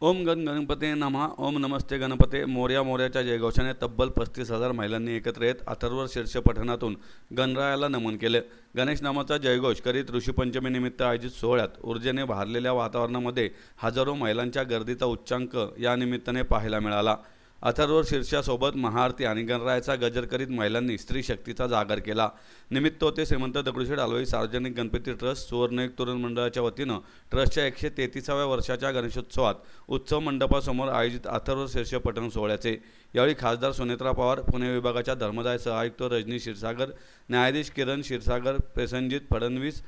ओम गण गणपते नमः। ओम नमस्ते गणपते मोर्या मोर्याच्या जयघोषाने तब्बल 35,000 महिलांनी एकत्र येत अथर्व शीर्ष पठणातून गणरायाला नमन केले। गणेश नामाचा जयघोष करीत ऋषीपंचमी निमित्त आयोजित सोहळ्यात ऊर्जेने भारलेल्या वातावरणामध्ये हजारो महिलांच्या गर्दीचा उच्चांक या निमित्ताने पाहायला मिळाला। अथर्व शीर्षासोबत महाआरती आणि गणरायाचा गजर करीत महिलांनी स्त्री शक्तीचा जागर केला। निमित्त होते श्रीमंत दगडूशेठ हलवाई सार्वजनिक गणपती ट्रस्ट सुवर्णयुग तरुण मंडळाच्या वतीनं ट्रस्टच्या 133व्या वर्षाच्या गणेशोत्सवात उत्सव मंडपासमोर आयोजित अथर्व शीर्ष पठण सोहळ्याचे। यावेळी खासदार सुनेत्रा पवार, पुणे विभागाच्या धर्मदाय सह-आयुक्त रजनी क्षीरसागर, न्यायाधीश किरण क्षीरसागर, प्रसेनजीत फडणवीस,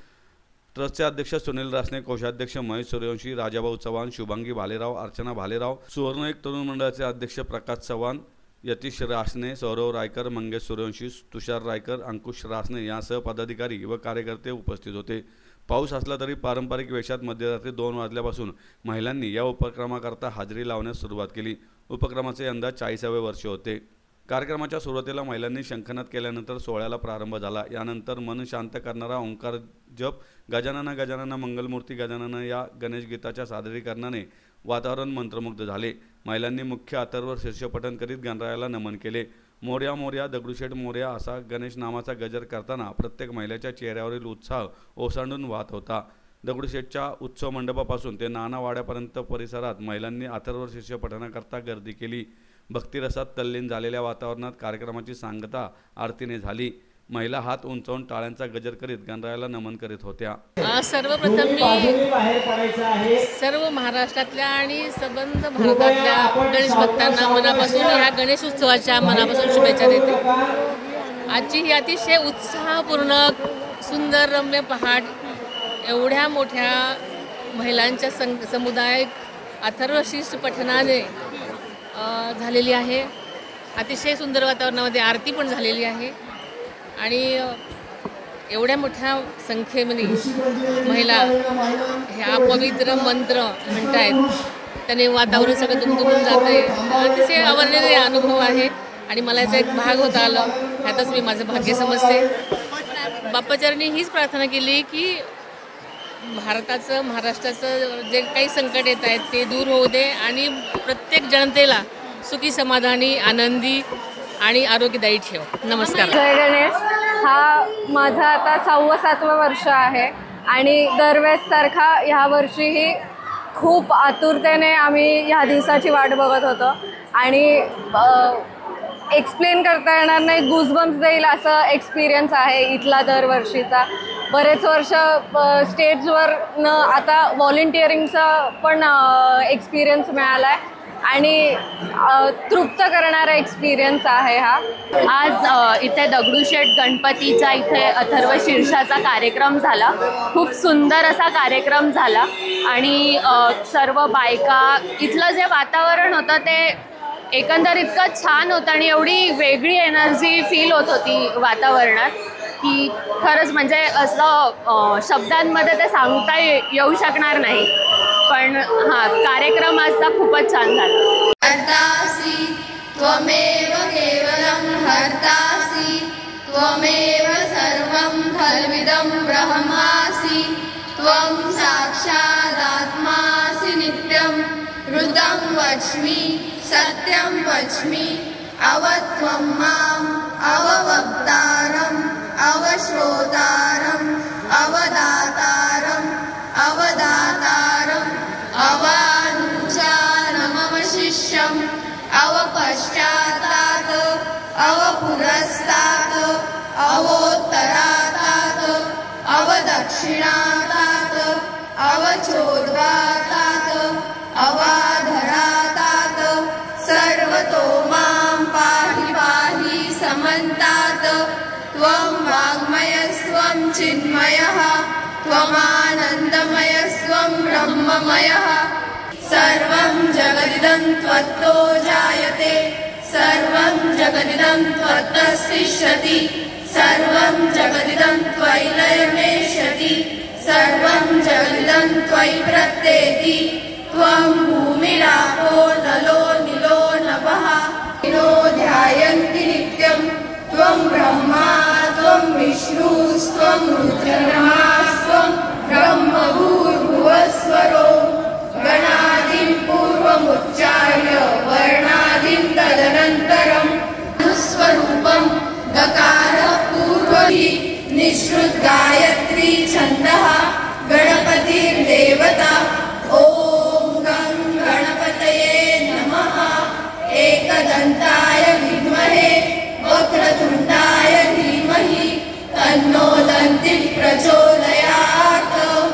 ट्रस्टचे अध्यक्ष सुनील रासने, कोषाध्यक्ष महेश सूर्यवंशी, राजाभाऊ चव्हाण, शुभांगी भालेराव, अर्चना भालेराव, सुवर्णयुग तरुण मंडळाचे अध्यक्ष प्रकाश चव्हाण, यतीश रासने, सौरव रायकर, मंगेश सूर्यवंशी, तुषार रायकर, अंकुश रासने यासह पदाधिकारी व कार्यकर्ते उपस्थित होते। पाऊस असला तरी पारंपरिक वेशात मध्यरात्री 2 वाजल्यापासून महिलांनी या उपक्रमाकरता हजेरी लावण्यास सुरुवात केली। उपक्रमाचे यंदा 40वे वर्ष होते। कार्यक्रमाच्या सुरुवातीला महिलांनी शंखनाद केल्यानंतर सोहळ्याला प्रारंभ झाला। यानंतर मन शांत करणारा ओंकार जप, गजानना गजानना मंगलमूर्ती गजानना या गणेश गीताच्या सादरीकरणाने वातावरण मंत्रमुग्ध झाले। महिलांनी मुख्य अथर्व शीर्ष पठण करीत गणरायाला नमन केले। मोर्या मोर्या दगडूशेठ मोर्या असा गणेश नामाचा गजर करताना प्रत्येक महिलेच्या चेहऱ्यावरील उत्साह ओसांडून वाहत होता। दगडूशेठच्या उत्सव मंडपापासून ते नानावाड्यापर्यंत परिसरात महिलांनी अथर्व शीर्ष पठणाकरता गर्दी केली। भक्तिरसात तल्लीन झालेल्या वातावरणात कार्यक्रमाची सांगता आरतीने झाली। महिला हात उंचावून टाळ्यांचा गजर करीत गणरायाला नमन करीत होत्या। सर्वप्रथम मी सर्व महाराष्ट्रातल्या आणि संबंध भारतातल्या गणेश भक्तांना मनापासून ह्या गणेश उत्सवाच्या मनापासून शुभेच्छा देते। आजची ही अतिशय उत्साहपूर्ण सुंदर रम्य पहाट एवढ्या मोठ्या महिलांच्या समुदाय अथर्व शीर्ष पठणाने झालेली आहे। अतिशय सुंदर वातावरणामध्ये आरती पण झालेली आहे आणि एवढ्या मोठ्या संख्येमध्ये महिला ह्या पवित्र मंत्र म्हणतायत, त्याने वातावरण सगळं दुमदुमून जाते। अतिशय अवर्णनीय अनुभव आहे आणि मला याचा एक भाग होता आला, ह्यातच मी माझं भाग्य समजते। बाप्पाचरणी हीच प्रार्थना केली की भारताचं महाराष्ट्राचं जे काही संकट येत आहेत ते दूर होऊ दे आणि प्रत्येक जनतेला सुखी समाधानी आनंदी आणि आरोग्यदायी ठेव। नमस्कार। जय गणेश। हा माझा आता 6वा-7वा वर्ष आहे आणि दरवेळेसारखा ह्या वर्षीही खूप आतुरतेने आम्ही ह्या दिवसाची वाट बघत होतो आणि एक्सप्लेन करता येणार नाही, गुजबम्स देईल असं एक्सपिरियन्स आहे इथला दरवर्षीचा। बरेच वर्ष स्टेजवर आता व्हॉलेंटिअरिंगचा पण एक्सपिरियन्स मिळाला आहे आणि तृप्त करणारा एक्सपिरियन्स आहे हा। आज इथे दगडूशेठ गणपतीचा इथे अथर्व शीर्षाचा कार्यक्रम झाला। खूप सुंदर असा कार्यक्रम झाला आणि सर्व बायका, इथलं जे वातावरण होतं ते एकंदर इतकं छान होतं आणि एवढी वेगळी एनर्जी फील होत होती वातावरणात की खरंच म्हणजे असं शब्दांमध्ये ते सांगता येऊ शकणार नाही। पण हा कार्यक्रम आजचा खूपच छान झाला। हर्तासि त्वमेव केवलं हर्तासि त्वमेव सर्वं खल्विदं ब्रह्मासि त्वं साक्षादात्मासि नित्यं ऋतं वच्मि सत्यं वच्मि अवत्वं माम् अववक्तारम् अवश्रोतारम् अवदातारम् अवदातारम् अवानुचानमवशिष्यम् अवपश्चातात् अवपुरस्तात् अवोत्तरातात् अवदक्षिणातात् अवचोद्वातात् अवाधरातात् सर्वतो मां पाहि पाहि समन्तात् त्वं वाङ्मयस्त्वं चिन्मयः त्वमानन्दमयस्त्वं ब्रह्ममयः सर्वं जगदिदं त्वत्तो जायते सर्वं जगदिदं त्वत्तस्तिष्ठति सर्वं जगदिदं त्वयि लयमेष्यति सर्वं जगदिदं त्वयि प्रत्येति त्वं भूमिरापो नलो निलो नभः नो ध्यायन्ति नित्यं त्वं ब्रह्मा त्वं विष्णुस्त्वं रुद्रमस्त्वं ब्रह्मभूर्भुवस्वरो गणादिं पूर्वं निःश्रुत गायत्री छन्दः गणपतिर्देवता ॐ गं गणपतये नमः एकदन्ताय विद्महे वक्रतुण्डाय धीमहि तन्नो दन्तिः प्रचोदयात्।